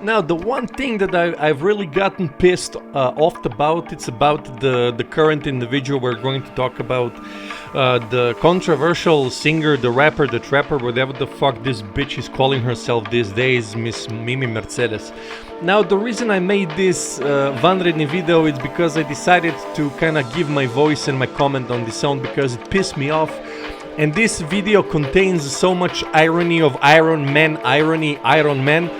Now, the one thing that I've really gotten pissed off about, it's about the current individual we're going to talk about. The controversial singer, the rapper, the trapper, whatever the fuck this bitch is calling herself these days, Miss Mimi Mercedes. Now, the reason I made this vanredni video is because I decided to kind of give my voice and my comment on this song because it pissed me off. And this video contains so much irony of Iron Man,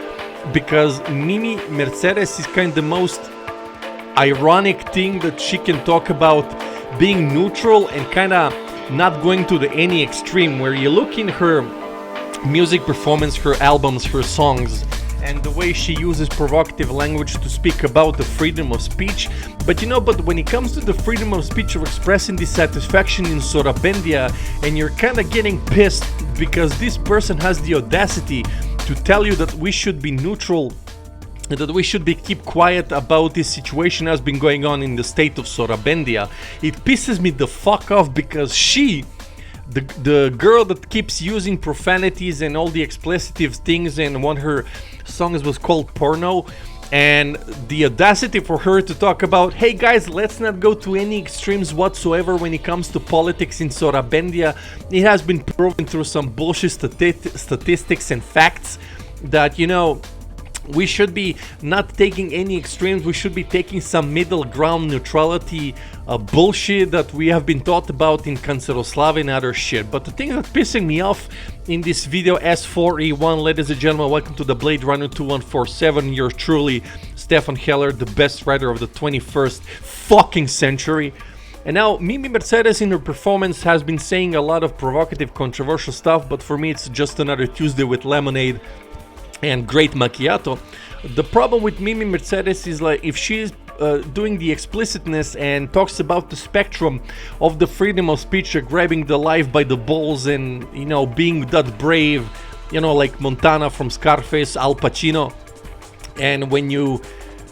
because Mimi Mercedes is kind of the most ironic thing that she can talk about, being neutral and kind of not going to any extreme, where you look in her music performance, her albums, her songs, and the way she uses provocative language to speak about the freedom of speech. But when it comes to the freedom of speech of expressing dissatisfaction in Sorabendia, and you're kind of getting pissed because this person has the audacity to tell you that we should be neutral, that we should keep quiet about this situation has been going on in the state of Sorabendia. It pisses me the fuck off because she, the girl that keeps using profanities and all the expletives things, and one of her songs was called Porno, and the audacity for her to talk about, hey guys, let's not go to any extremes whatsoever when it comes to politics in Sorabendia. It has been proven through some bullshit statistics and facts that, we should be not taking any extremes. We should be taking some middle ground neutrality bullshit that we have been taught about in Kanceroslav and other shit. But the thing that's pissing me off in this video, S4E1, ladies and gentlemen, welcome to the Blade Runner 2147. You're truly Stefan Heller, the best writer of the 21st fucking century. And now Mimi Mercedes in her performance has been saying a lot of provocative, controversial stuff, but for me it's just another Tuesday with lemonade and great macchiato. The problem with Mimi Mercedes is, like, if she's doing the explicitness and talks about the spectrum of the freedom of speech, grabbing the life by the balls and being that brave, like Montana from Scarface, Al Pacino, and when you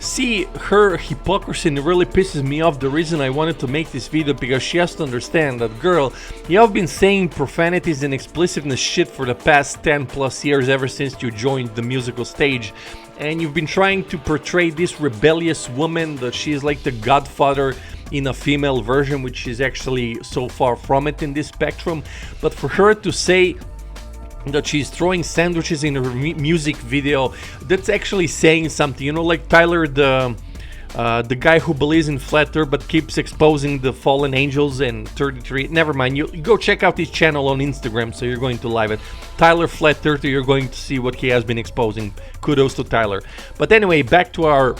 see her hypocrisy, and it really pisses me off. The reason I wanted to make this video, because she has to understand that, girl, you have been saying profanities and explicitness shit for the past 10 plus years, ever since you joined the musical stage, and you've been trying to portray this rebellious woman that she is like the godfather in a female version, which is actually so far from it in this spectrum. But for her to say that she's throwing sandwiches in her music video, that's actually saying something. Like Tyler, the guy who believes in flat earth but keeps exposing the fallen angels and 33. Never mind, you go check out his channel on Instagram, so you're going to live it. Tyler Flat Earther, you're going to see what he has been exposing. Kudos to Tyler. But anyway, back to our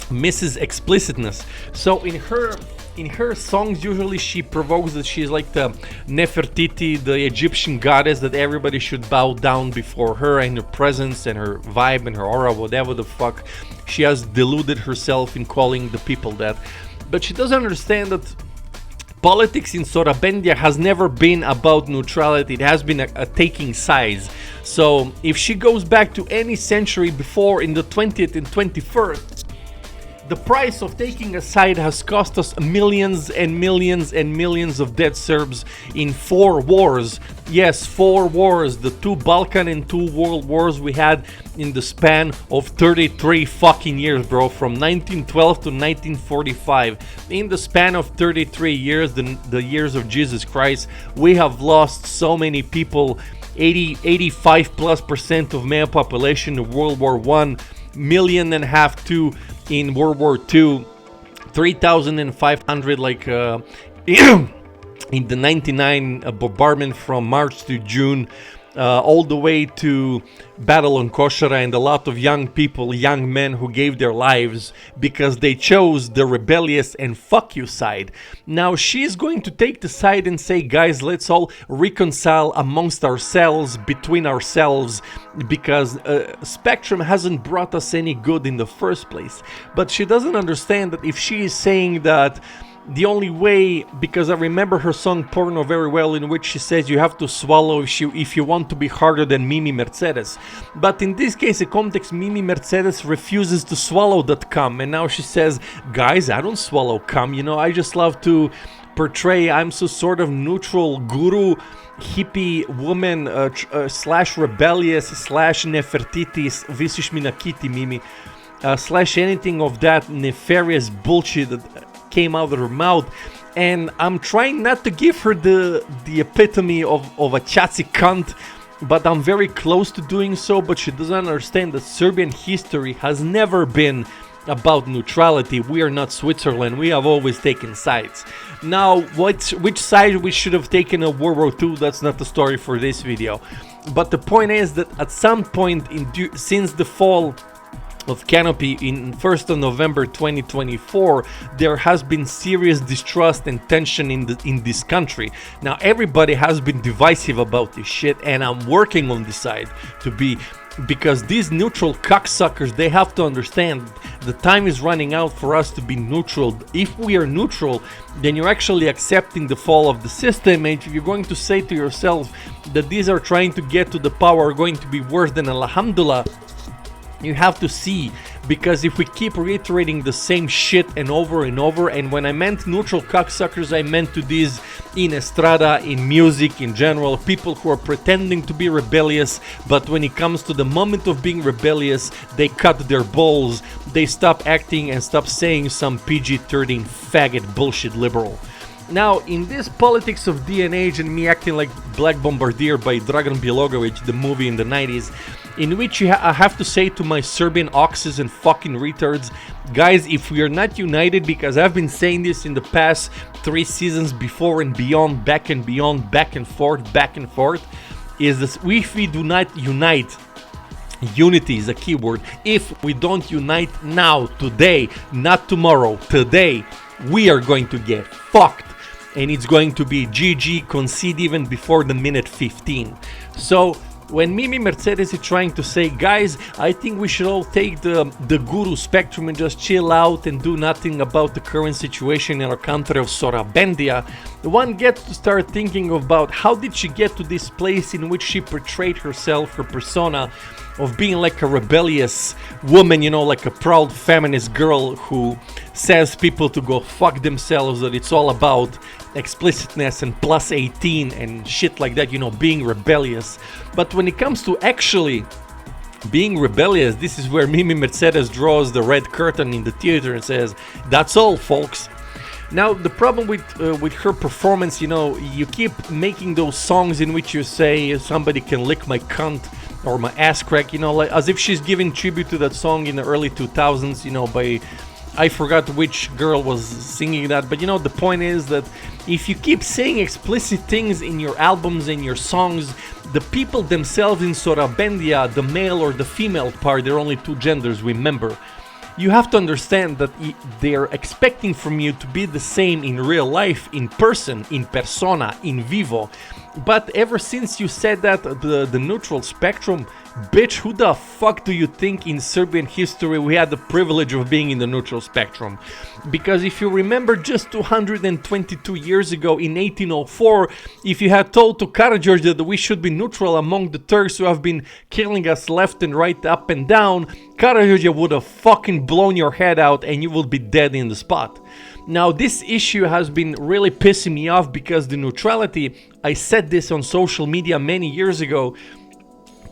Mrs. Explicitness. So in her songs, usually she provokes that she's like the Nefertiti, the Egyptian goddess, that everybody should bow down before her and her presence and her vibe and her aura, whatever the fuck. She has deluded herself in calling the people that. But she doesn't understand that politics in Sorabendia has never been about neutrality. It has been a taking sides. So if she goes back to any century before, in the 20th and 21st, the price of taking a side has cost us millions and millions and millions of dead Serbs in 4 wars. Yes, 4 wars. The 2 Balkan and 2 world wars we had in the span of 33 fucking years, bro. From 1912 to 1945. In the span of 33 years, the years of Jesus Christ, we have lost so many people. 85+% of male population in World War I. 1.5 million too in World War II, 3,500 like in the 99 bombardment from March to June, all the way to Battle on Košara, and a lot of young people, young men who gave their lives because they chose the rebellious and fuck you side. Now she's going to take the side and say, guys, let's all reconcile amongst ourselves, between ourselves, because Spectrum hasn't brought us any good in the first place. But she doesn't understand that if she is saying that the only way, because I remember her song Porno very well, in which she says you have to swallow if you want to be harder than Mimi Mercedes. But in this case, in context, Mimi Mercedes refuses to swallow that cum, and now she says, guys, I don't swallow cum, I just love to portray I'm some sort of neutral guru, hippie woman, slash rebellious, slash Nefertitis, visiš mi na kiti, Mimi, slash anything of that nefarious bullshit that came out of her mouth. And I'm trying not to give her the epitome of a chatsy cunt, but I'm very close to doing so. But she doesn't understand that Serbian history has never been about neutrality. We are not Switzerland. We have always taken sides. Now, which side we should have taken in World War II, that's not the story for this video. But the point is that at some point since the fall of Canopy in 1st of November 2024, there has been serious distrust and tension in this country. Now everybody has been divisive about this shit, and I'm working on this side to be, because these neutral cocksuckers, they have to understand the time is running out for us to be neutral. If we are neutral, then you're actually accepting the fall of the system, and if you're going to say to yourself that these are trying to get to the power are going to be worse than Alhamdulillah, you have to see, because if we keep reiterating the same shit and over, and when I meant neutral cocksuckers, I meant to these in Estrada, in music in general, people who are pretending to be rebellious, but when it comes to the moment of being rebellious, they cut their balls, they stop acting and stop saying some PG-13 faggot bullshit liberal. Now, in this politics of DNA and me acting like Black Bombardier by Dragan Bjelogovic, the movie in the 90s, in which I have to say to my Serbian oxes and fucking retards, guys, if we are not united, because I've been saying this in the past 3 seasons before and beyond, back and beyond, back and forth, is that if we do not unite, unity is a keyword, if we don't unite now, today, not tomorrow, today, we are going to get fucked. And it's going to be GG, concede even before the minute 15. So when Mimi Mercedes is trying to say, guys, I think we should all take the guru spectrum and just chill out and do nothing about the current situation in our country of Sorabendia, one gets to start thinking about how did she get to this place in which she portrayed herself, her persona, of being like a rebellious woman, you know, like a proud feminist girl who says people to go fuck themselves, that it's all about explicitness and plus 18 and shit like that, you know, being rebellious. But when it comes to actually being rebellious, this is where Mimi Mercedes draws the red curtain in the theater and says, that's all, folks. Now, the problem with her performance, you know, you keep making those songs in which you say somebody can lick my cunt or my ass crack, you know, like as if she's giving tribute to that song in the early 2000s, you know, by, I forgot which girl was singing that, but you know, the point is that if you keep saying explicit things in your albums and your songs, the people themselves in Sorabendia, the male or the female part, there are only 2 genders, remember. You have to understand that they're expecting from you to be the same in real life, in person, in persona, in vivo. But ever since you said that, the neutral spectrum, bitch, who the fuck do you think in Serbian history we had the privilege of being in the neutral spectrum? Because if you remember, just 222 years ago in 1804, if you had told to Karađorđe that we should be neutral among the Turks who have been killing us left and right, up and down, Karađorđe would have fucking blown your head out and you would be dead in the spot. Now, this issue has been really pissing me off because the neutrality, I said this on social media many years ago,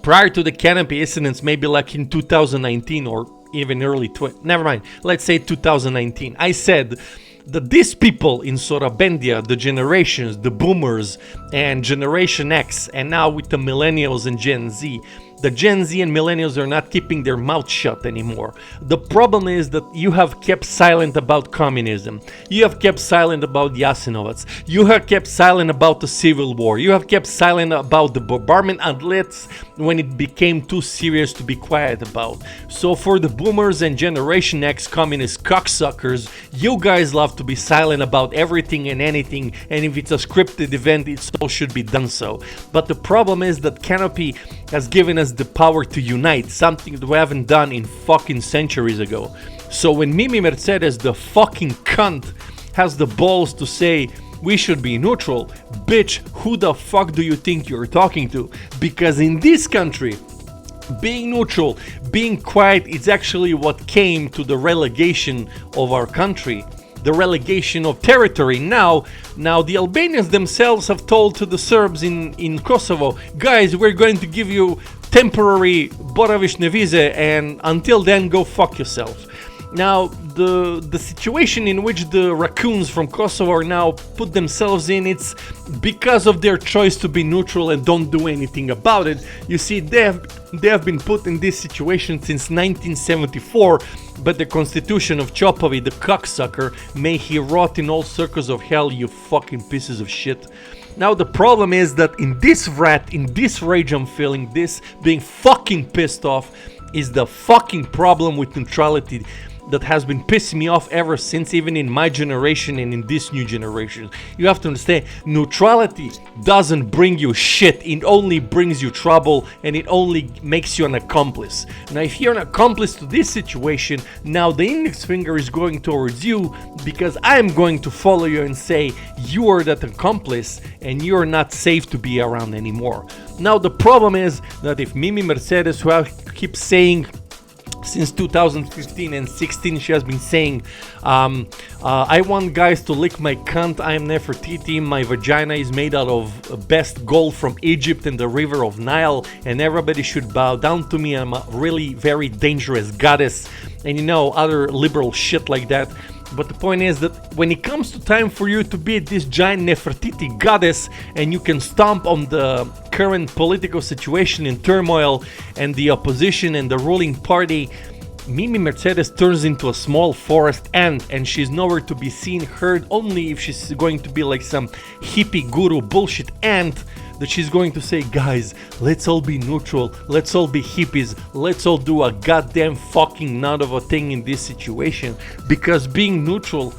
prior to the Canopy incidents, maybe like in 2019 or even early, never mind, let's say 2019. I said that these people in Sorabendia, the generations, the boomers and Generation X, and now with the millennials and Gen Z, the Gen Z and millennials are not keeping their mouth shut anymore. The problem is that you have kept silent about communism. You have kept silent about Jasenovac. You have kept silent about the civil war. You have kept silent about the bombardment outlets when it became too serious to be quiet about. So for the boomers and Generation X communist cocksuckers, you guys love to be silent about everything and anything, and if it's a scripted event, it so should be done so. But the problem is that Canopy has given us the power to unite, something that we haven't done in fucking centuries ago. So when Mimi Mercedes, the fucking cunt, has the balls to say we should be neutral, bitch, who the fuck do you think you're talking to? Because in this country, being neutral, being quiet is actually what came to the relegation of our country. the relegation of territory. Now the Albanians themselves have told to the Serbs in Kosovo, guys, we're going to give you temporary boravišne vize, and until then, go fuck yourself. Now, the situation in which the raccoons from Kosovo are now put themselves in, it's because of their choice to be neutral and don't do anything about it. You see, they have been put in this situation since 1974, but the constitution of Chopovi, the cocksucker, may he rot in all circles of hell, you fucking pieces of shit. Now the problem is that in this rage I'm feeling, this being fucking pissed off, is the fucking problem with neutrality that has been pissing me off ever since, even in my generation and in this new generation. You have to understand, neutrality doesn't bring you shit, it only brings you trouble, and it only makes you an accomplice. Now if you're an accomplice to this situation, now the index finger is going towards you, because I'm going to follow you and say you are that accomplice and you're not safe to be around anymore. Now the problem is that if Mimi Mercedes, who I keep saying since 2015 and 16, she has been saying, I want guys to lick my cunt, I am Nefertiti, my vagina is made out of best gold from Egypt and the river of Nile, and everybody should bow down to me, I'm a really very dangerous goddess, and you know, other liberal shit like that. But the point is that when it comes to time for you to be this giant Nefertiti goddess and you can stomp on the current political situation in turmoil and the opposition and the ruling party, Mimi Mercedes turns into a small forest ant, and she's nowhere to be seen, heard, only if she's going to be like some hippie guru bullshit ant that she's going to say, guys, let's all be neutral, let's all be hippies, let's all do a goddamn fucking nut of a thing in this situation, because being neutral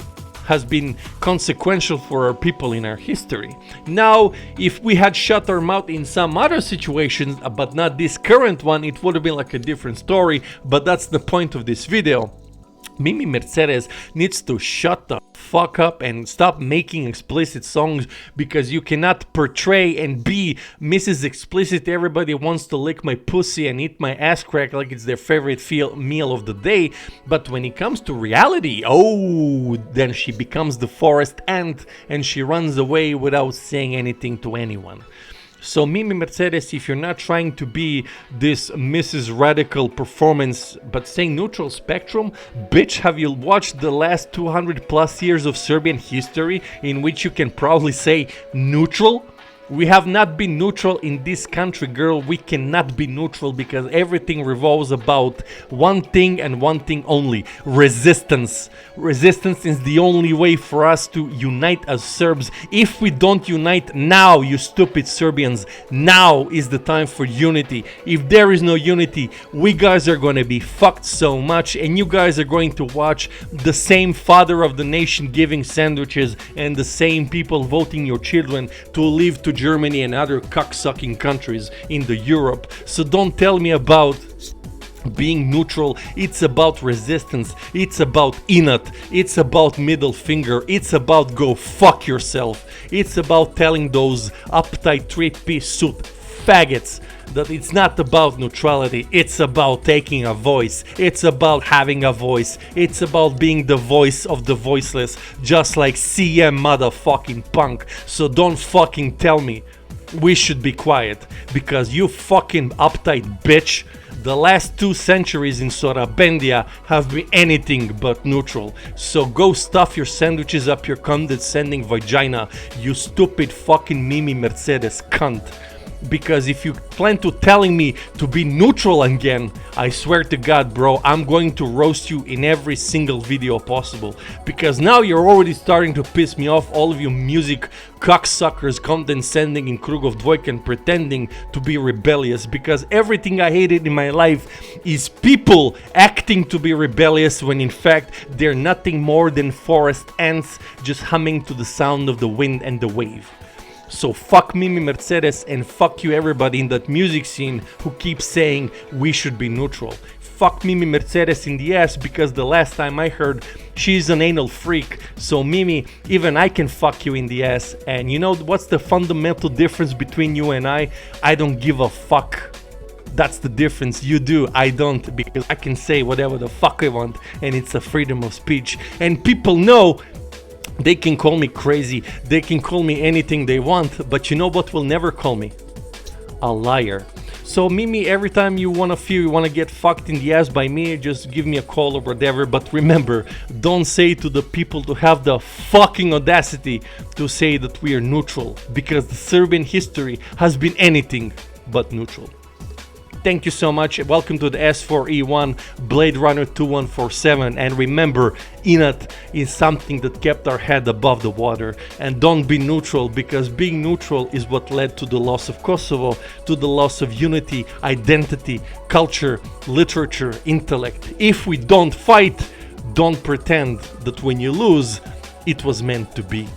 has been consequential for our people in our history. Now, if we had shut our mouth in some other situations, but not this current one, it would have been like a different story, but that's the point of this video. Mimi Mercedes needs to shut the fuck up and stop making explicit songs, because you cannot portray and be Mrs. Explicit. Everybody wants to lick my pussy and eat my ass crack like it's their favorite meal of the day, but when it comes to reality, oh, then she becomes the forest ant and she runs away without saying anything to anyone. So Mimi Mercedes, if you're not trying to be this Mrs. Radical performance but saying neutral spectrum, bitch, have you watched the last 200 plus years of Serbian history in which you can proudly say neutral? We have not been neutral in this country, girl. We cannot be neutral because everything revolves about one thing and one thing only: resistance. Resistance is the only way for us to unite as Serbs. If we don't unite now, you stupid Serbians, now is the time for unity. If there is no unity, we guys are going to be fucked so much, and you guys are going to watch the same father of the nation giving sandwiches and the same people voting your children to leave to Germany and other cocksucking countries in the Europe. So don't tell me about being neutral. It's about resistance, it's about inat, it's about middle finger, it's about go fuck yourself, it's about telling those uptight 3-piece suit faggots that it's not about neutrality, it's about taking a voice, it's about having a voice, it's about being the voice of the voiceless, just like CM motherfucking punk. So don't fucking tell me we should be quiet, because you fucking uptight bitch, the last 2 centuries in Sorabendia have been anything but neutral. So go stuff your sandwiches up your condescending vagina, you stupid fucking Mimi Mercedes cunt. Because if you plan to telling me to be neutral again, I swear to God, bro, I'm going to roast you in every single video possible. Because now you're already starting to piss me off, all of you music cocksuckers condescending in Krugov Dvojka and pretending to be rebellious. Because everything I hated in my life is people acting to be rebellious when in fact they're nothing more than forest ants just humming to the sound of the wind and the wave. So fuck Mimi Mercedes and fuck you everybody in that music scene who keeps saying we should be neutral. Fuck Mimi Mercedes in the ass, because the last time I heard, she's an anal freak. So Mimi, even I can fuck you in the ass. And you know what's the fundamental difference between you and I? I don't give a fuck. That's the difference. You do, I don't, because I can say whatever the fuck I want, and it's a freedom of speech. And people know They can call me crazy, they can call me anything they want, but you know what will never call me? A liar. So Mimi, every time you wanna feel you wanna get fucked in the ass by me, just give me a call or whatever. But remember, don't say to the people to have the fucking audacity to say that we are neutral, because the Serbian history has been anything but neutral. Thank you so much. Welcome to the S4E1 Blade Runner 2147. And remember, Inat is something that kept our head above the water. And don't be neutral, because being neutral is what led to the loss of Kosovo, to the loss of unity, identity, culture, literature, intellect. If we don't fight, don't pretend that when you lose, it was meant to be.